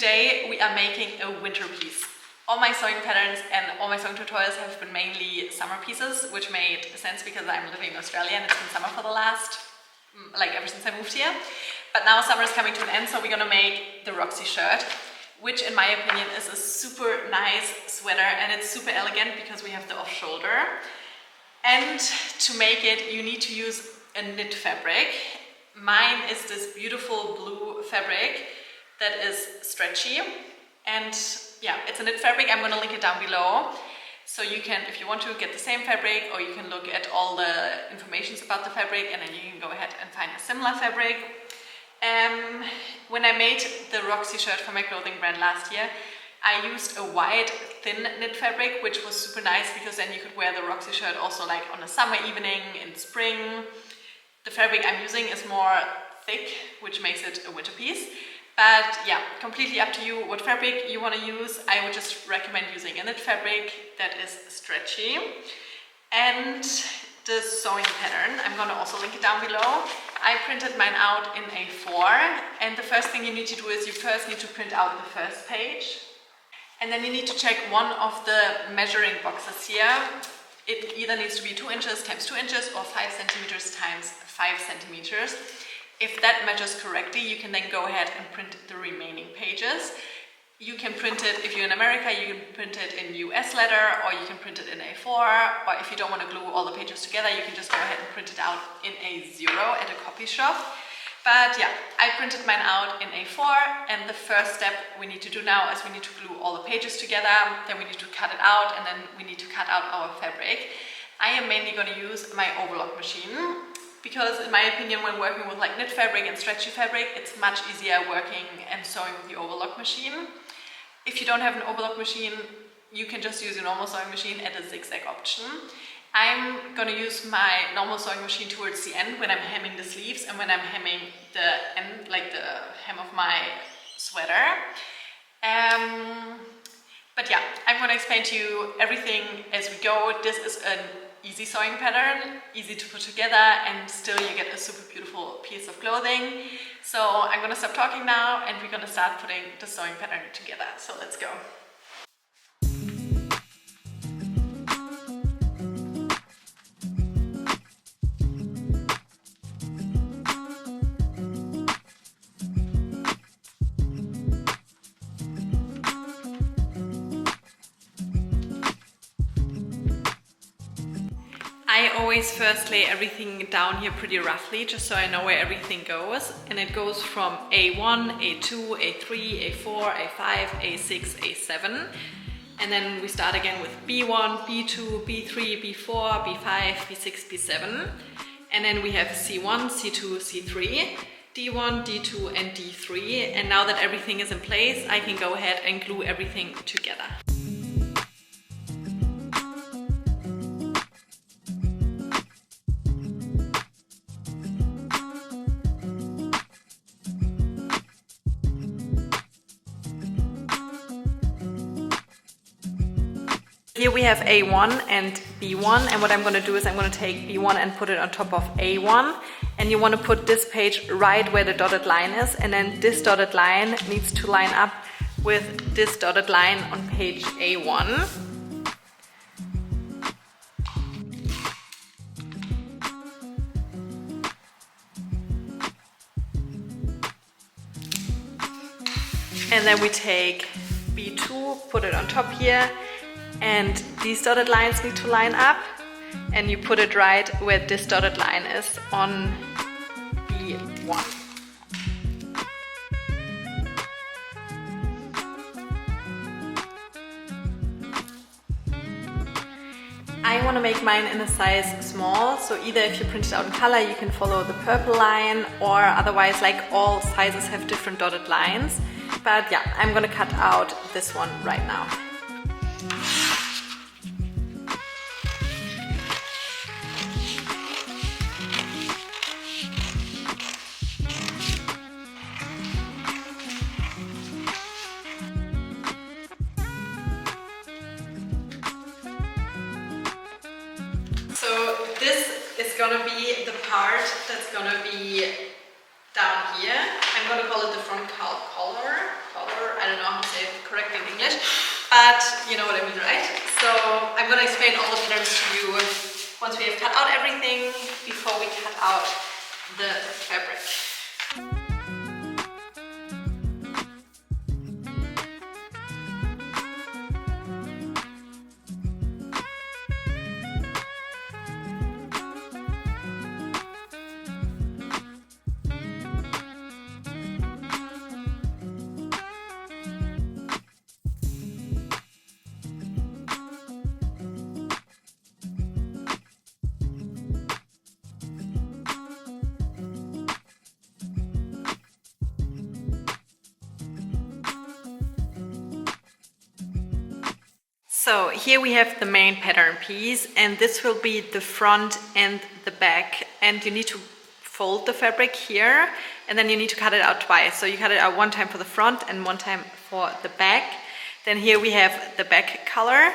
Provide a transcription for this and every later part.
Today we are making a winter piece. All my sewing patterns and all my sewing tutorials have been mainly summer pieces, which made sense because I'm living in Australia and it's been summer for the last, ever since I moved here. But now summer is coming to an end, so we're gonna make the Roxy shirt, which in my opinion is a super nice sweater, and it's super elegant because we have the off shoulder. And to make it, you need to use a knit fabric. Mine is this beautiful blue fabric that is stretchy, and yeah, it's a knit fabric. I'm gonna link it down below. So you can, if you want to, get the same fabric, or you can look at all the informations about the fabric and then you can go ahead and find a similar fabric. When I made the Roxy shirt for my clothing brand last year, I used a white thin knit fabric, which was super nice because then you could wear the Roxy shirt also like on a summer evening in spring. The fabric I'm using is more thick, which makes it a winter piece. But yeah, completely up to you what fabric you want to use. I would just recommend using a knit fabric that is stretchy. And the sewing pattern, I'm gonna also link it down below. I printed mine out in A4, and the first thing you need to do is you first need to print out the first page. And then you need to check one of the measuring boxes here. It either needs to be 2 inches times 2 inches or 5 centimeters times 5 centimeters. If that measures correctly, you can then go ahead and print the remaining pages. You can print it, if you're in America, you can print it in US letter, or you can print it in A4, or if you don't want to glue all the pages together, you can just go ahead and print it out in A0 at a copy shop. But yeah, I printed mine out in A4, and the first step we need to do now is we need to glue all the pages together, then we need to cut it out, and then we need to cut out our fabric. I am mainly going to use my overlock machine, because in my opinion, when working with like knit fabric and stretchy fabric, it's much easier working and sewing with the overlock machine. If you don't have an overlock machine, you can just use your normal sewing machine at a zigzag option. I'm gonna use my normal sewing machine towards the end when I'm hemming the sleeves and when I'm hemming the end, like the hem of my sweater. But yeah, I'm gonna explain to you everything as we go. This is an easy sewing pattern, easy to put together, and still you get a super beautiful piece of clothing. So I'm gonna stop talking now and we're gonna start putting the sewing pattern together. So let's go. I always first lay everything down here pretty roughly, just so I know where everything goes. And it goes from A1, A2, A3, A4, A5, A6, A7. And then we start again with B1, B2, B3, B4, B5, B6, B7. And then we have C1, C2, C3, D1, D2, and D3. And now that everything is in place, I can go ahead and glue everything together. Here we have A1 and B1, and what I'm going to do is I'm going to take B1 and put it on top of A1, and you want to put this page right where the dotted line is, and then this dotted line needs to line up with this dotted line on page A1. And then we take B2, put it on top here, and these dotted lines need to line up, and you put it right where this dotted line is on B1. I want to make mine in a size small, so either if you print it out in color you can follow the purple line, or otherwise like all sizes have different dotted lines. But yeah, I'm gonna cut out this one right now. So this is gonna be the part that's gonna be down here. I'm going to call it the front collar. I don't know how to say it correctly in English, but you know what I mean, right? So I'm going to explain all the patterns to you once we have cut out everything before we cut out the fabric. So here we have the main pattern piece, and this will be the front and the back, and you need to fold the fabric here and then you need to cut it out twice. So you cut it out one time for the front and one time for the back. Then here we have the back collar.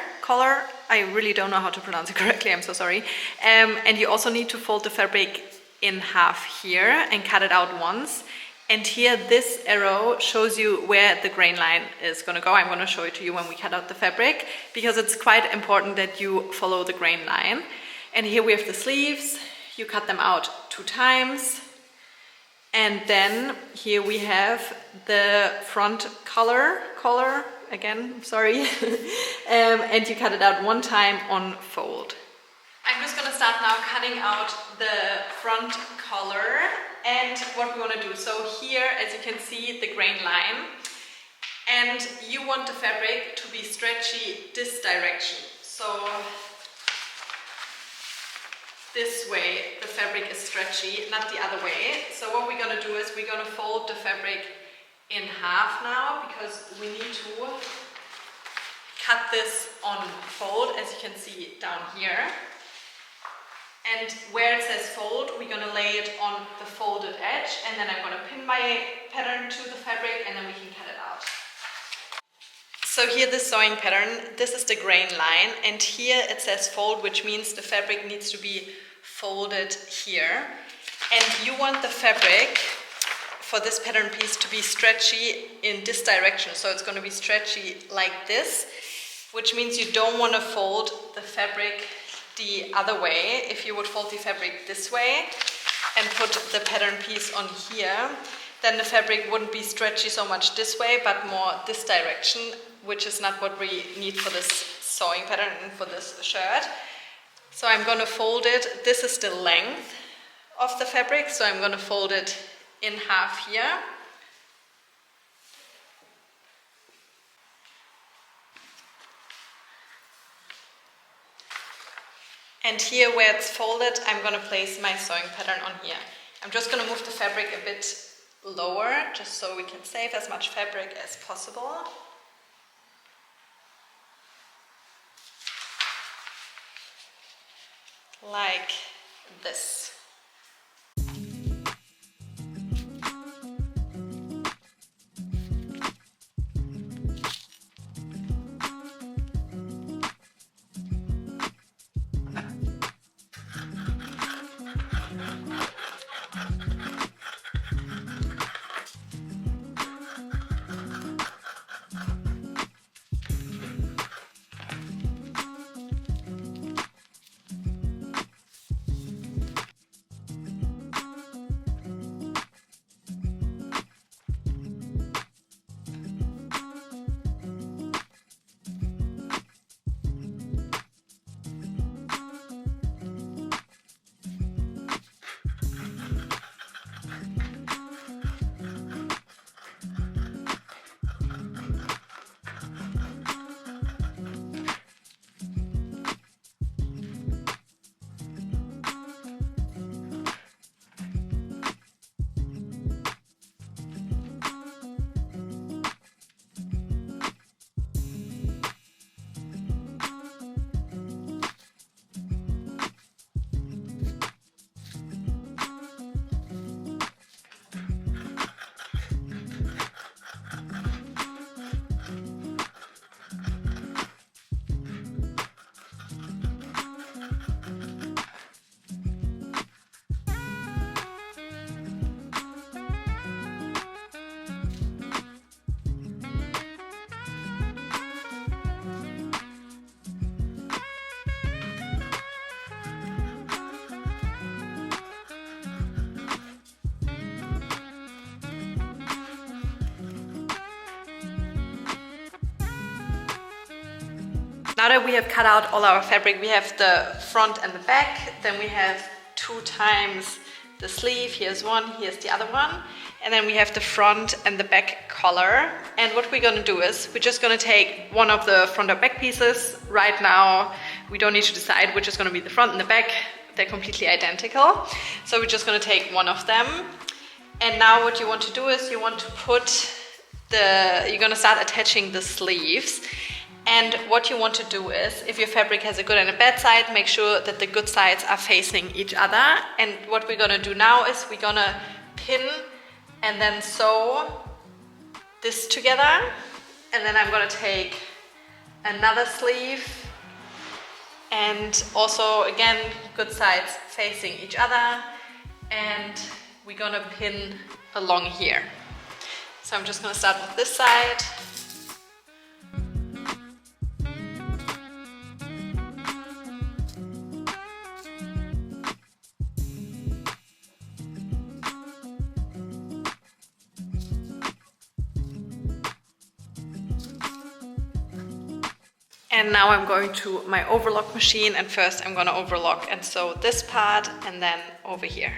I really don't know how to pronounce it correctly, I'm so sorry. And you also need to fold the fabric in half here and cut it out once. And here this arrow shows you where the grain line is going to go. I'm going to show it to you when we cut out the fabric, because it's quite important that you follow the grain line. And here we have the sleeves. You cut them out 2 times. And then here we have the front collar again, sorry. And you cut it out 1 time on fold. I'm just going to start now cutting out the front collar. And what we want to do, so here, as you can see, the grain line, and you want the fabric to be stretchy this direction. So this way the fabric is stretchy, not the other way. So what we're going to do is we're going to fold the fabric in half now, because we need to cut this on fold, as you can see down here. And where it says fold, we're going to lay it on the folded edge, and then I'm going to pin my pattern to the fabric, and then we can cut it out. So here, this sewing pattern, this is the grain line, and here it says fold, which means the fabric needs to be folded here. And you want the fabric for this pattern piece to be stretchy in this direction. So it's going to be stretchy like this, which means you don't want to fold the fabric the other way. If you would fold the fabric this way and put the pattern piece on here, then the fabric wouldn't be stretchy so much this way, but more this direction, which is not what we need for this sewing pattern and for this shirt. So I'm going to fold it. This is the length of the fabric, so I'm going to fold it in half here. And here where it's folded, I'm going to place my sewing pattern on here. I'm just going to move the fabric a bit lower, just so we can save as much fabric as possible. Like this. Now that we have cut out all our fabric, we have the front and the back, then we have 2 times the sleeve. Here's one, here's the other one. And then we have the front and the back collar. And what we're gonna do is, we're just gonna take one of the front or back pieces. Right now, we don't need to decide which is gonna be the front and the back. They're completely identical. So we're just gonna take one of them. And now what you want to do is you want to you're gonna start attaching the sleeves. And what you want to do is, if your fabric has a good and a bad side, make sure that the good sides are facing each other. And what we're gonna do now is we're gonna pin and then sew this together. And then I'm gonna take another sleeve and also again good sides facing each other, and we're gonna pin along here. So I'm just gonna start with this side. And now I'm going to my overlock machine, and first I'm gonna overlock and sew this part and then over here.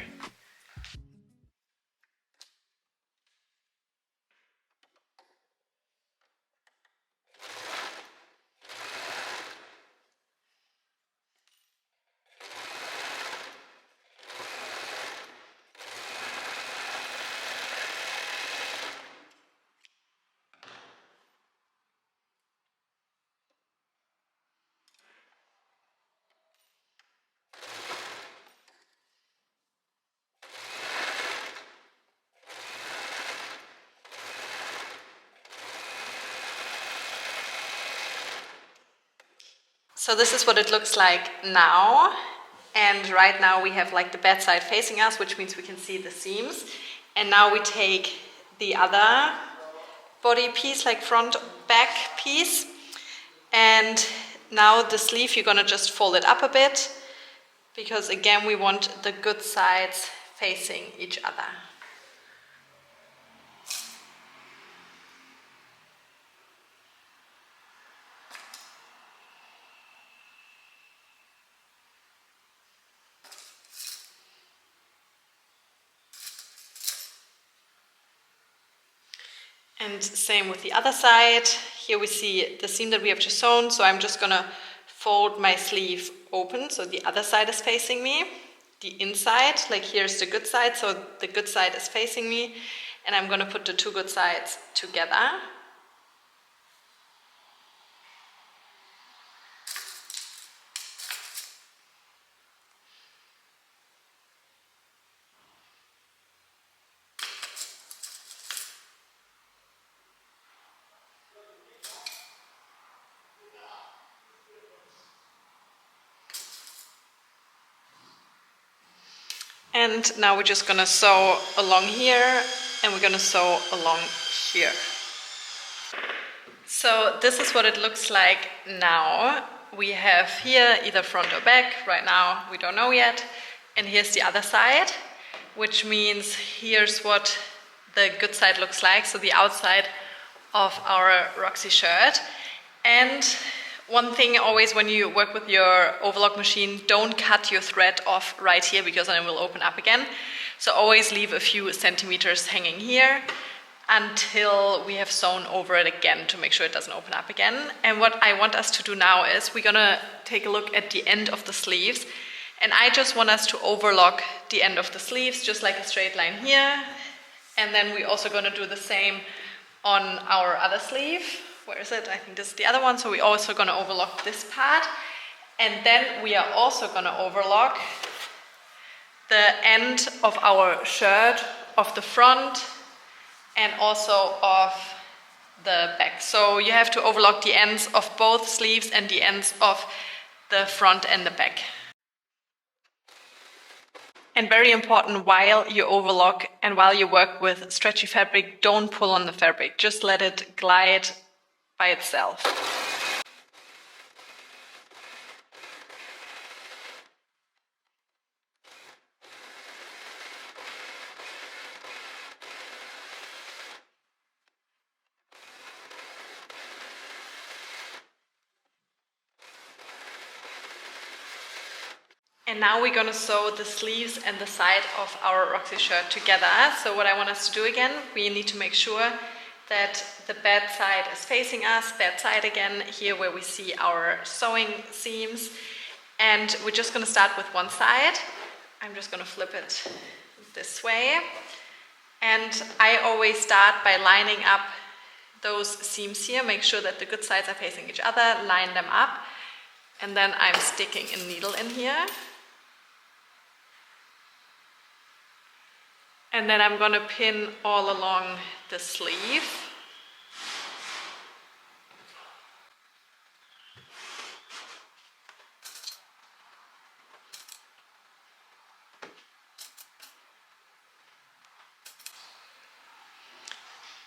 So this is what it looks like now. And right now we have like the bad side facing us, which means we can see the seams. And now we take the other body piece, like front back piece. And now the sleeve, you're gonna just fold it up a bit, because again, we want the good sides facing each other. And same with the other side. Here we see the seam that we have just sewn, so I'm just gonna fold my sleeve open so the other side is facing me. The inside, like here's the good side, so the good side is facing me, and I'm gonna put the two good sides together. And now we're just gonna sew along here, and we're gonna sew along here. So this is what it looks like now. We have here either front or back. Right now we don't know yet. And here's the other side, which means here's what the good side looks like. So the outside of our Roxy shirt. And one thing always when you work with your overlock machine, don't cut your thread off right here, because then it will open up again. So always leave a few centimeters hanging here until we have sewn over it again to make sure it doesn't open up again. And what I want us to do now is we're gonna take a look at the end of the sleeves. And I just want us to overlock the end of the sleeves, just like a straight line here. And then we're also gonna do the same on our other sleeve. Where is it? I think this is the other one. So we're also gonna overlock this part. And then we are also gonna overlock the end of our shirt, of the front, and also of the back. So you have to overlock the ends of both sleeves and the ends of the front and the back. And very important, while you overlock and while you work with stretchy fabric, don't pull on the fabric. Just let it glide by itself. And now we're gonna sew the sleeves and the side of our Roxy shirt together. So what I want us to do again, we need to make sure that the bed side is facing us, bed side again, here where we see our sewing seams. And we're just gonna start with one side. I'm just gonna flip it this way. And I always start by lining up those seams here, make sure that the good sides are facing each other, line them up. And then I'm sticking a needle in here. And then I'm gonna pin all along the sleeve.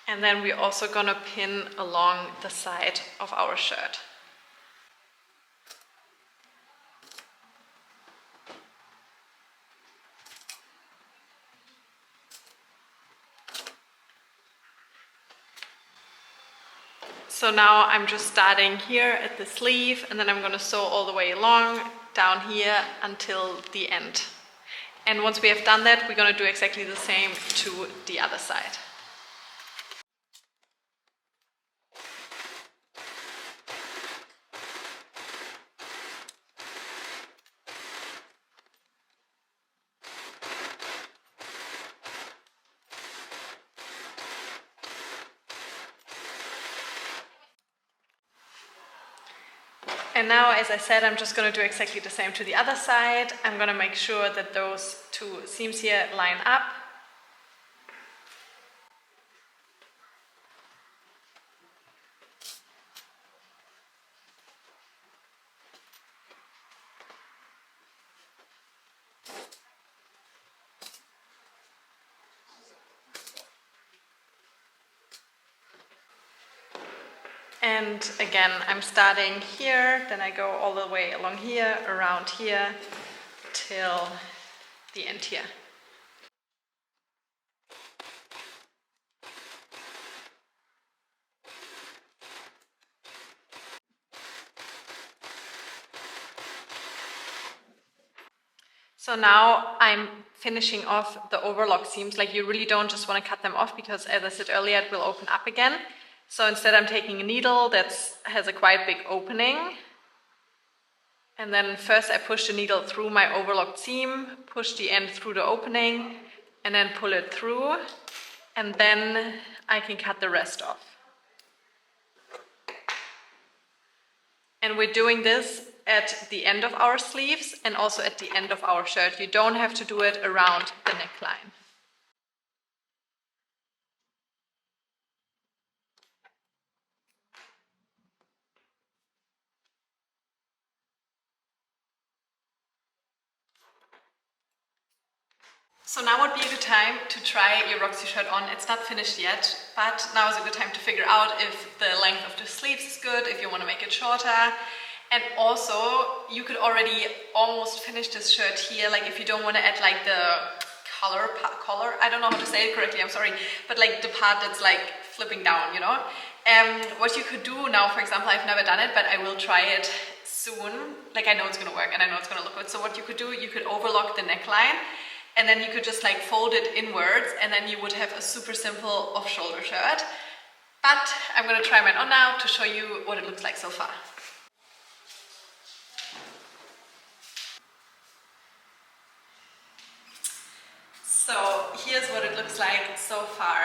And then we're also gonna pin along the side of our shirt. So now I'm just starting here at the sleeve, and then I'm gonna sew all the way along down here until the end. And once we have done that, we're gonna do exactly the same to the other side. And now, as I said, I'm just going to do exactly the same to the other side. I'm going to make sure that those two seams here line up. And again, I'm starting here, then I go all the way along here, around here, till the end here. So now I'm finishing off the overlock seams. Like, you really don't just want to cut them off because, as I said earlier, it will open up again. So instead I'm taking a needle that has a quite big opening. And then first I push the needle through my overlocked seam, push the end through the opening, and then pull it through. And then I can cut the rest off. And we're doing this at the end of our sleeves and also at the end of our shirt. You don't have to do it around the neckline. So now would be a good time to try your Roxy shirt on. It's not finished yet, but now is a good time to figure out if the length of the sleeves is good, if you want to make it shorter. And also, you could already almost finish this shirt here, like if you don't want to add like the collar, I don't know how to say it correctly, I'm sorry, but like the part that's like flipping down, you know? What you could do now, for example, I've never done it, but I will try it soon. Like, I know it's gonna work and I know it's gonna look good. So what you could do, you could overlock the neckline, and then you could just like fold it inwards, and then you would have a super simple off-shoulder shirt. But I'm gonna try mine on now to show you what it looks like so far. So here's what it looks like so far.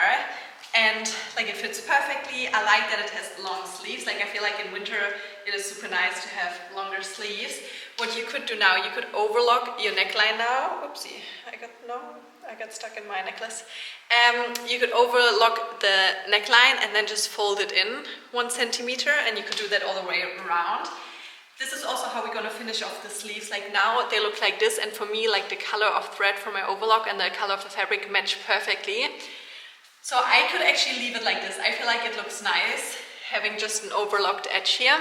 And like, it fits perfectly. I like that it has long sleeves. Like, I feel like in winter it is super nice to have longer sleeves. What you could do now, you could overlock your neckline now. Oopsie, I got stuck in my necklace. You could overlock the neckline and then just fold it in 1 centimeter, and you could do that all the way around. This is also how we're gonna finish off the sleeves. Like, now they look like this, and for me, like, the color of thread for my overlock and the color of the fabric match perfectly. So I could actually leave it like this. I feel like it looks nice having just an overlocked edge here,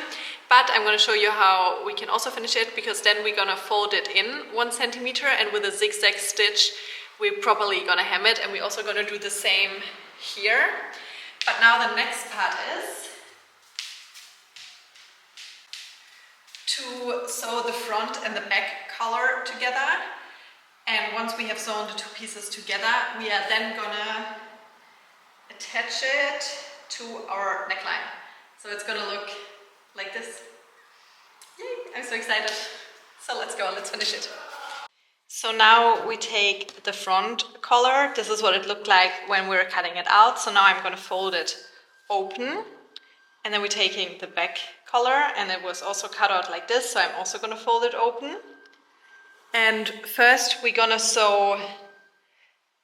but I'm going to show you how we can also finish it, because then we're going to fold it in 1 centimeter, and with a zigzag stitch we're properly going to hem it, and we're also going to do the same here. But now the next part is to sew the front and the back collar together. And once we have sewn the two pieces together, we are then gonna attach it to our neckline. So it's gonna look like this. Yay, I'm so excited. So let's go, let's finish it. So now we take the front collar. This is what it looked like when we were cutting it out. So now I'm gonna fold it open. And then we're taking the back collar, and it was also cut out like this, so I'm also gonna fold it open. And first we're gonna sew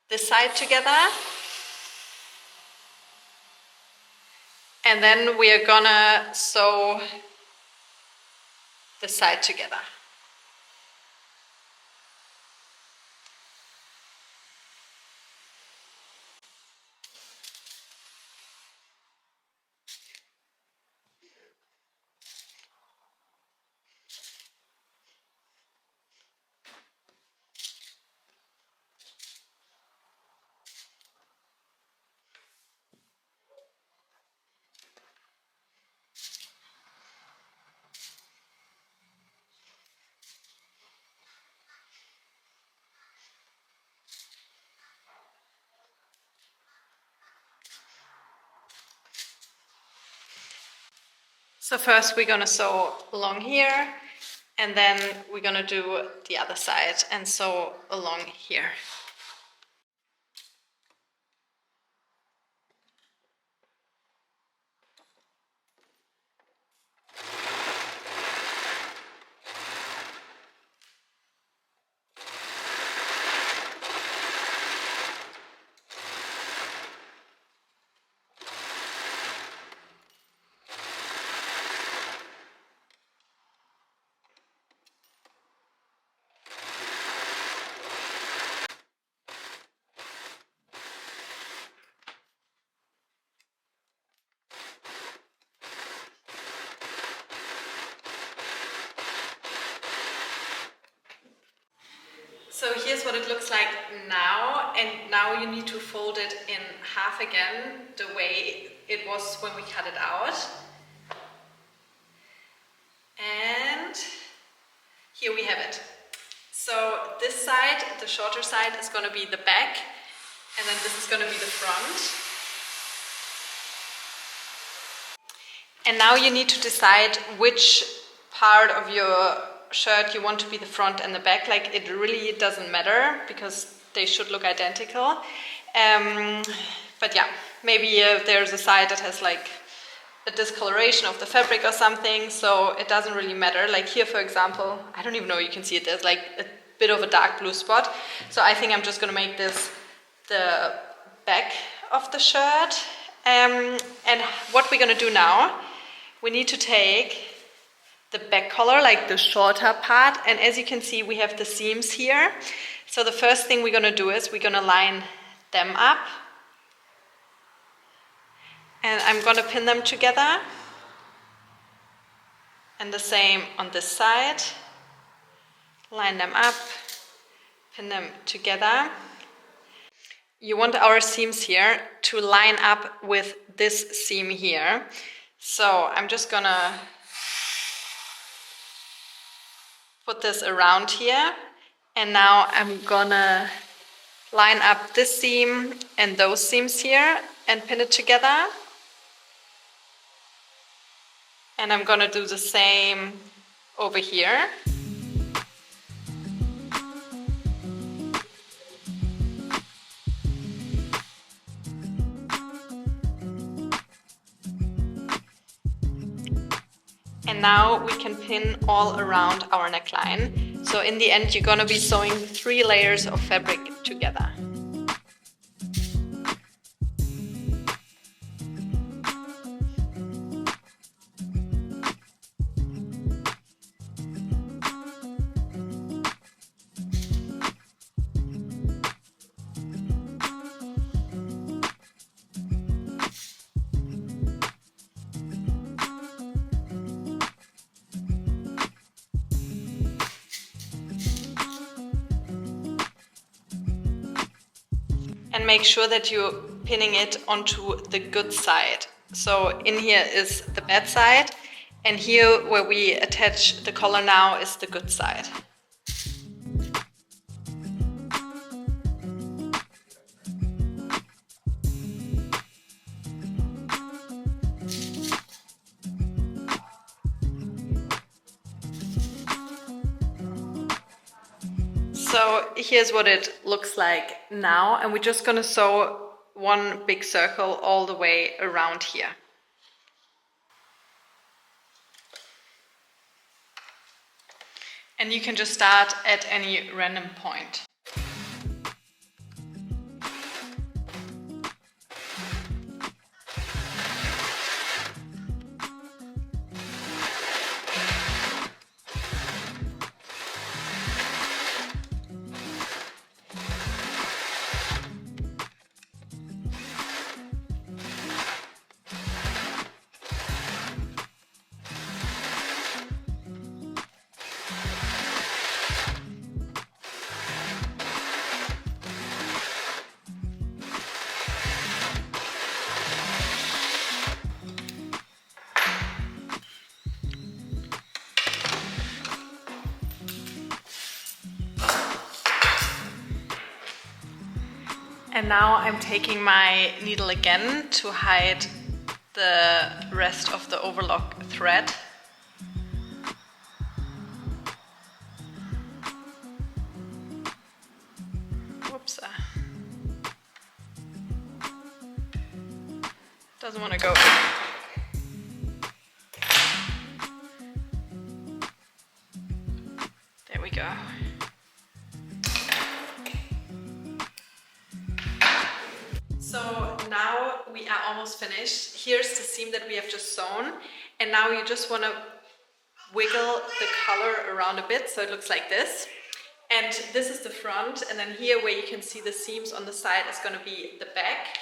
this side together. And then we are gonna sew the side together. So first we're gonna sew along here, and then we're gonna do the other side and sew along here. So here's what it looks like now, and now you need to fold it in half again, the way it was when we cut it out. And here we have it. So this side, the shorter side, is going to be the back, and then this is going to be the front. And now you need to decide which part of your shirt you want to be the front and the back. Like, it really doesn't matter because they should look identical. But yeah, maybe there's a side that has like a discoloration of the fabric or something, so it doesn't really matter. Like here, for example, I don't even know you can see it, there's like a bit of a dark blue spot. So I think I'm just gonna make this the back of the shirt. And what we're gonna do now, we need to take the back collar, like the shorter part, and as you can see we have the seams here. So the first thing we're gonna do is we're gonna line them up, and I'm gonna pin them together, and the same on this side. Line them up, pin them together. You want our seams here to line up with this seam here. So I'm just gonna put this around here, and now I'm gonna line up this seam and those seams here and pin it together. And I'm gonna do the same over here. And now we can pin all around our neckline. So in the end, you're gonna be sewing 3 layers of fabric together. And make sure that you're pinning it onto the good side. So in here is the bad side, And here where we attach the collar now is the good side. So here's what it looks like now, and we're just gonna sew one big circle all the way around here. And you can just start at any random point. And now I'm taking my needle again to hide the rest of the overlock thread. Whoops. Doesn't want to go. There we go. So now we are almost finished. Here's the seam that we have just sewn, and now you just want to wiggle the color around a bit so it looks like this. And this is the front, and then here where you can see the seams on the side is going to be the back.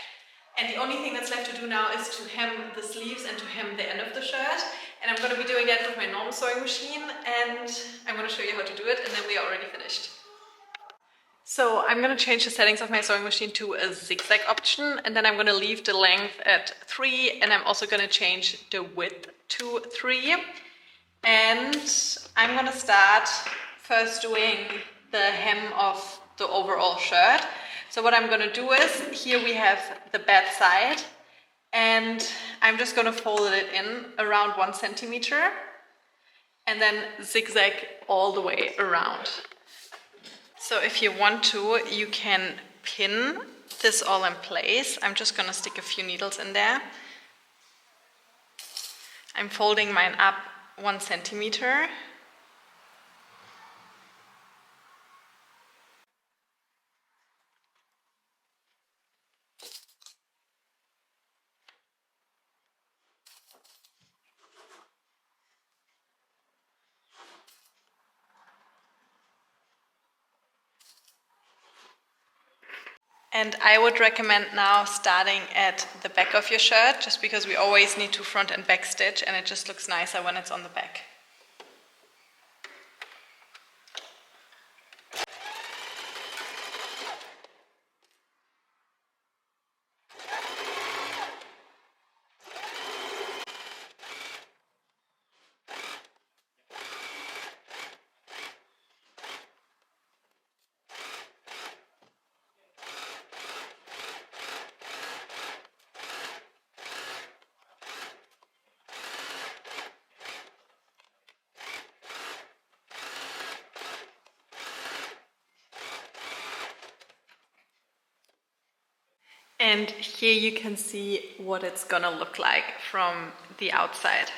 And the only thing that's left to do now is to hem the sleeves and to hem the end of the shirt. And I'm going to be doing that with my normal sewing machine, and I'm going to show you how to do it, and then we are already finished. So I'm going to change the settings of my sewing machine to a zigzag option, and then I'm going to leave the length at 3, and I'm also going to change the width to 3. And I'm going to start first doing the hem of the overall shirt. So what I'm going to do is, here we have the bad side, and I'm just going to fold it in around 1 centimeter and then zigzag all the way around. So if you want to, you can pin this all in place. I'm just going to stick a few needles in there. I'm folding mine up 1 centimeter. And I would recommend now starting at the back of your shirt, just because we always need to front and back stitch, and it just looks nicer when it's on the back. And here you can see what it's gonna look like from the outside.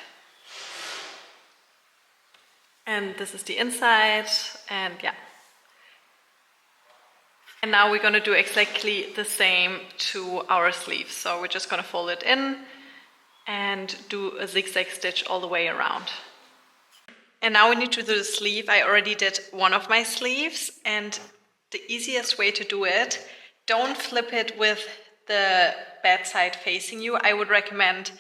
And this is the inside, and yeah. And now we're gonna do exactly the same to our sleeves. So we're just gonna fold it in and do a zigzag stitch all the way around. And now we need to do the sleeve. I already did one of my sleeves, and the easiest way to do it, don't flip it with the bad side facing you. I would recommend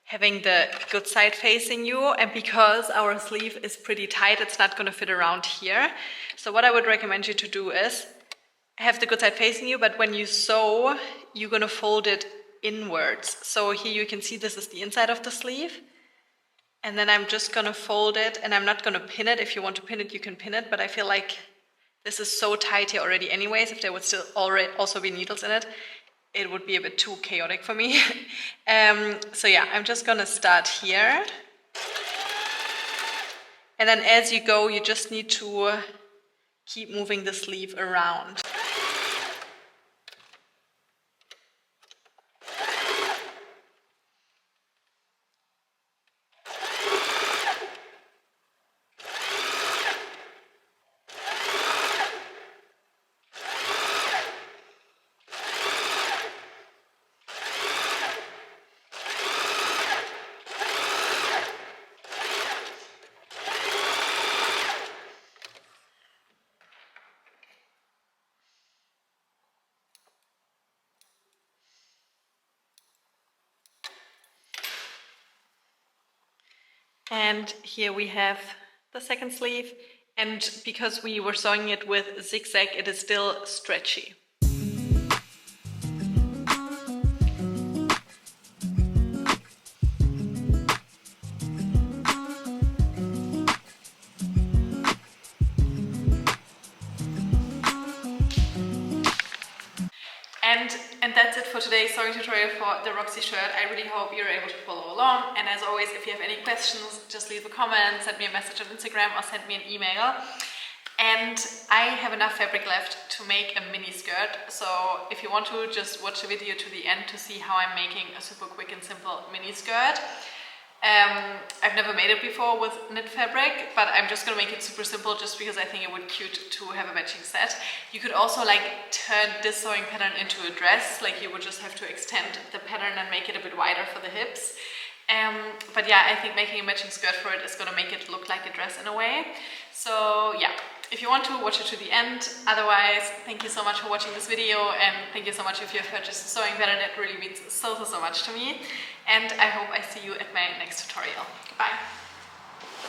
having the good side facing you, and because our sleeve is pretty tight, it's not going to fit around here. So what I would recommend you to do is have the good side facing you, but when you sew, you're going to fold it inwards. So here you can see this is the inside of the sleeve, And then I'm just gonna fold it, and I'm not gonna pin it. If you want to pin it, you can pin it, but I feel like this is so tight here already anyways. If there would still already also be needles in it, it would be a bit too chaotic for me. So yeah, I'm just gonna start here. And then as you go, you just need to keep moving the sleeve around. And here we have the second sleeve, and because we were sewing it with zigzag, it is still stretchy. And that's it for today's sewing tutorial for the Roxy shirt. I really hope you're able to follow along. And as always, if you have any questions, just leave a comment, send me a message on Instagram, or send me an email. And I have enough fabric left to make a mini skirt. So if you want to, just watch the video to the end to see how I'm making a super quick and simple mini skirt. I've never made it before with knit fabric, but I'm just gonna make it super simple just because I think it would be cute to have a matching set. You could also like turn this sewing pattern into a dress, like you would just have to extend the pattern and make it a bit wider for the hips. But yeah, I think making a matching skirt for it is gonna make it look like a dress in a way. So yeah, if you want to, watch it to the end. Otherwise, thank you so much for watching this video, and thank you so much if you have purchased a sewing pattern. It really means so much to me. And I hope I see you at my next tutorial. Goodbye.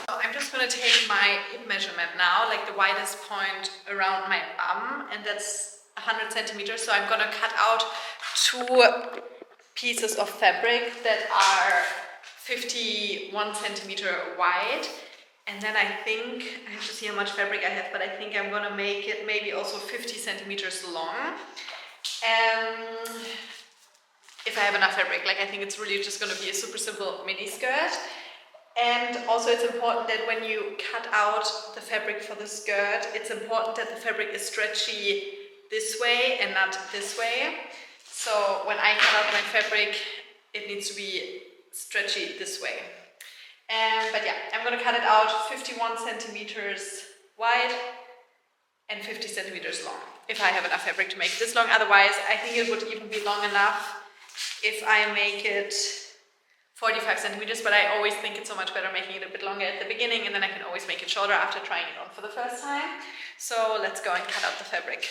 So I'm just going to take my hip measurement now, like the widest point around my bum, and that's 100 centimeters. So I'm going to cut out 2 pieces of fabric that are 51 centimeter wide. And then I think, I have to see how much fabric I have, but I think I'm gonna make it maybe also 50 centimeters long. If I have enough fabric, like I think it's really just gonna be a super simple mini skirt. And also it's important that when you cut out the fabric for the skirt, it's important that the fabric is stretchy this way and not this way. So when I cut out my fabric, it needs to be stretchy this way. But yeah, I'm going to cut it out 51 centimeters wide and 50 centimeters long, if I have enough fabric to make it this long. Otherwise, I think it would even be long enough if I make it 45 centimeters, but I always think it's so much better making it a bit longer at the beginning, and then I can always make it shorter after trying it on for the first time. So let's go and cut out the fabric.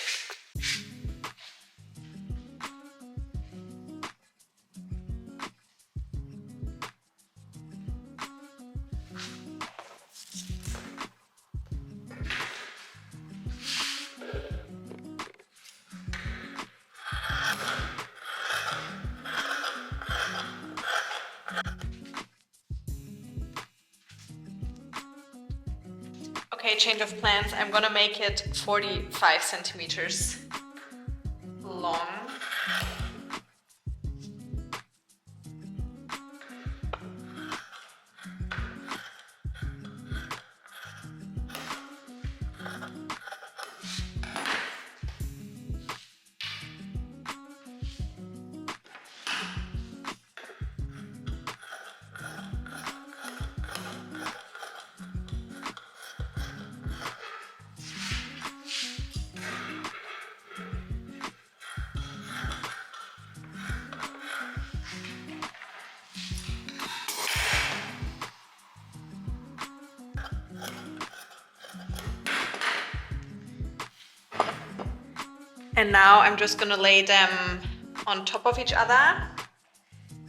Okay, change of plans. I'm gonna make it 45 centimeters long. And now I'm just gonna lay them on top of each other.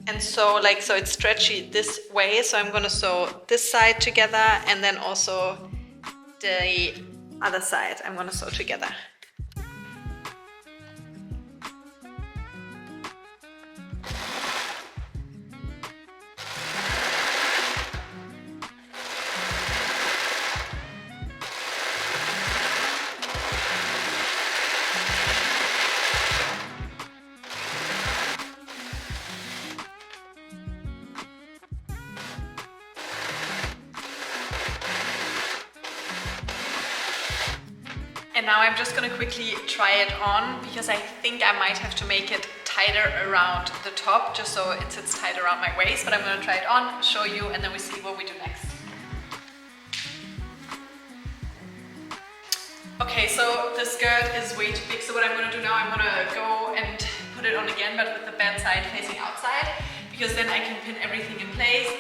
And so it's stretchy this way. So I'm gonna sew this side together, and then also the other side I'm gonna sew together. And now I'm just gonna quickly try it on because I think I might have to make it tighter around the top just so it sits tight around my waist, but I'm gonna try it on, show you, and then we see what we do next. Okay, so the skirt is way too big, so what I'm gonna do now, I'm gonna go and put it on again, but with the band side facing outside, because then I can pin everything in place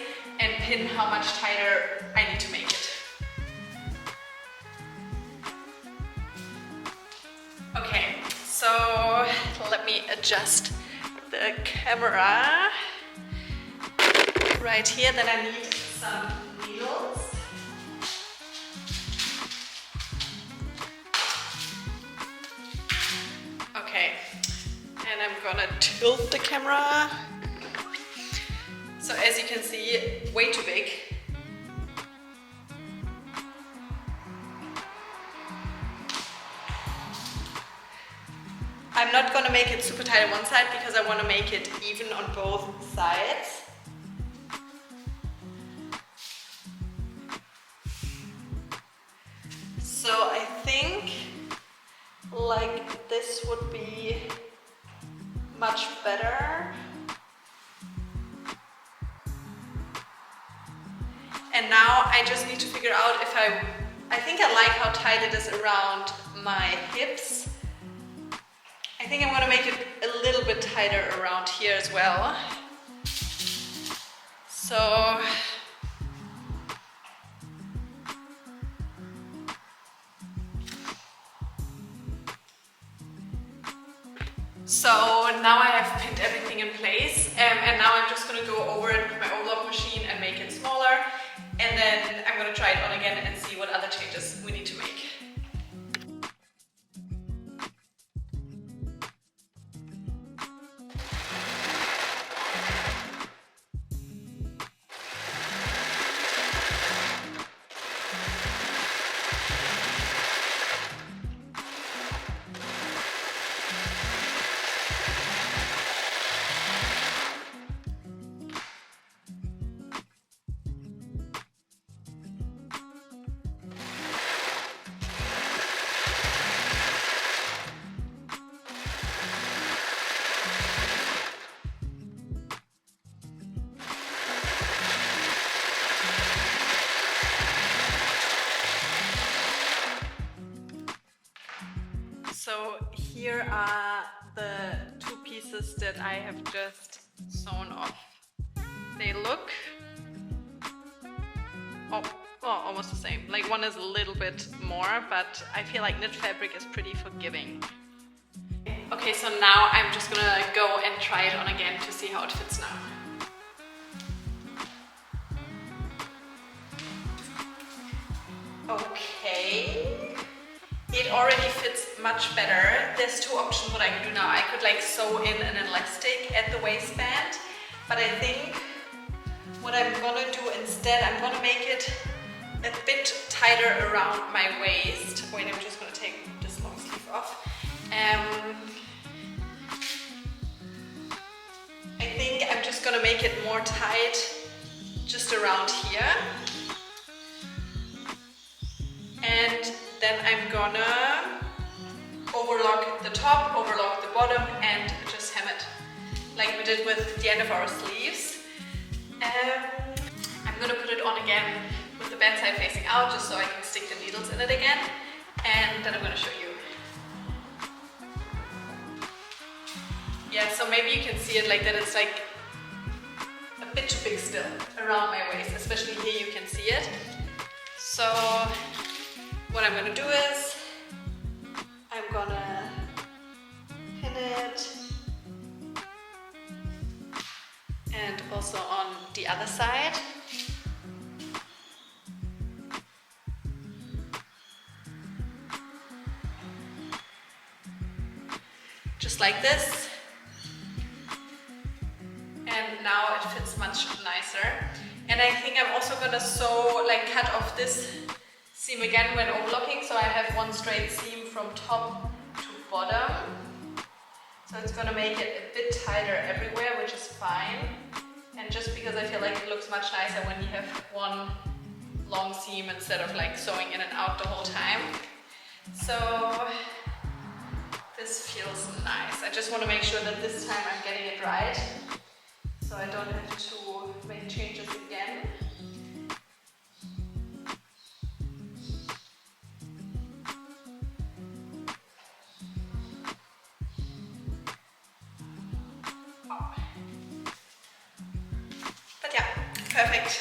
and pin how much tighter I need to make it. Okay, so let me adjust the camera right here. Then I need some needles. Okay, and I'm gonna tilt the camera. So as you can see, way too big. I'm not going to make it super tight on one side because I want to make it even on both sides. So I think like this would be much better. And now I just need to figure out if I think I like how tight it is around my hips. I think I'm gonna make it a little bit tighter around here as well. So now I have pinned everything in place, and now I'm just gonna go over it with my overlock machine and make it smaller, and then I'm gonna try it on again and see what other changes we need to make. So here are the two pieces that I have just sewn off. They look almost the same. Like one is a little bit more, but I feel like knit fabric is pretty forgiving. Okay, so now I'm just gonna go and try it on again to see how it fits now. Okay. It already fits much better. There's two options what I can do now. I could like sew in an elastic at the waistband, but I think what I'm gonna do instead, I'm gonna make it a bit tighter around my waist. Wait, I'm just gonna take this long sleeve off. I think I'm just gonna make it more tight just around here. And then I'm gonna overlock the top, overlock the bottom, and just hem it like we did with the end of our sleeves. I'm gonna put it on again with the band side facing out just so I can stick the needles in it again, and then I'm gonna show you. Yeah, so maybe you can see it like that. It's like a bit too big still around my waist, especially here you can see it. So what I'm gonna do is I'm gonna pin it, and also on the other side. Just like this. And now it fits much nicer. And I think I'm also gonna sew, like cut off this seam again when overlocking, so I have one straight seam from top to bottom. So it's gonna make it a bit tighter everywhere, which is fine. And just because I feel like it looks much nicer when you have one long seam instead of like sewing in and out the whole time. So this feels nice. I just want to make sure that this time I'm getting it right, so I don't have to make changes again. But yeah, perfect.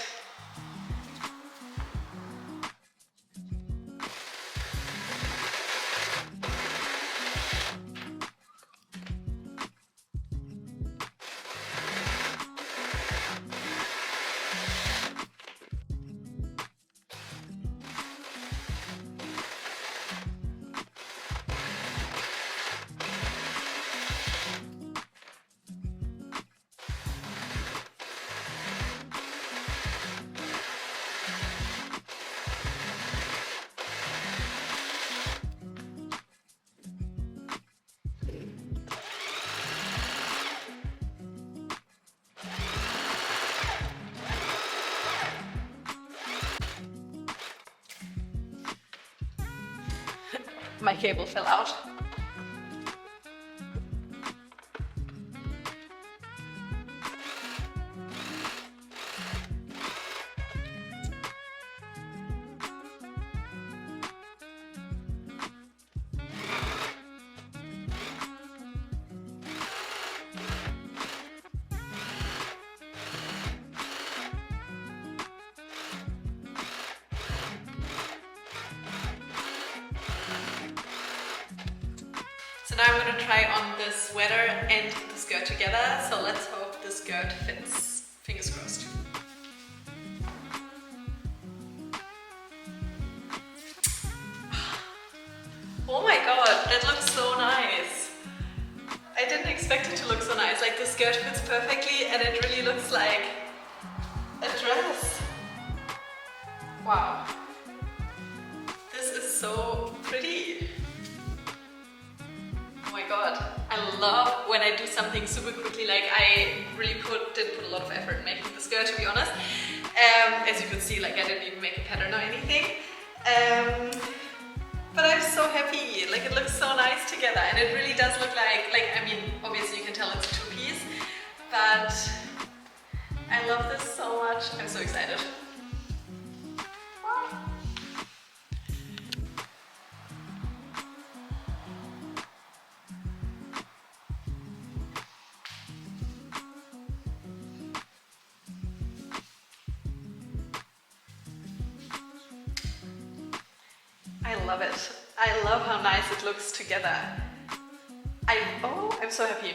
My cable fell out. So now I'm going to try on the sweater and the skirt together, so let's hope the skirt fits. Fingers crossed. Oh my god, that looks so nice. I didn't expect it to look so nice. Like the skirt fits perfectly and it really looks like a dress. Wow. This is so pretty. Oh my god, I love when I do something super quickly. Like I really didn't put a lot of effort in making the skirt, to be honest. As you could see, like I didn't even make a pattern or anything. But I'm so happy. Like it looks so nice together, and it really does look like I mean, obviously you can tell it's a two-piece, but I love this so much. I'm so excited. I love it. I love how nice it looks together. I'm so happy.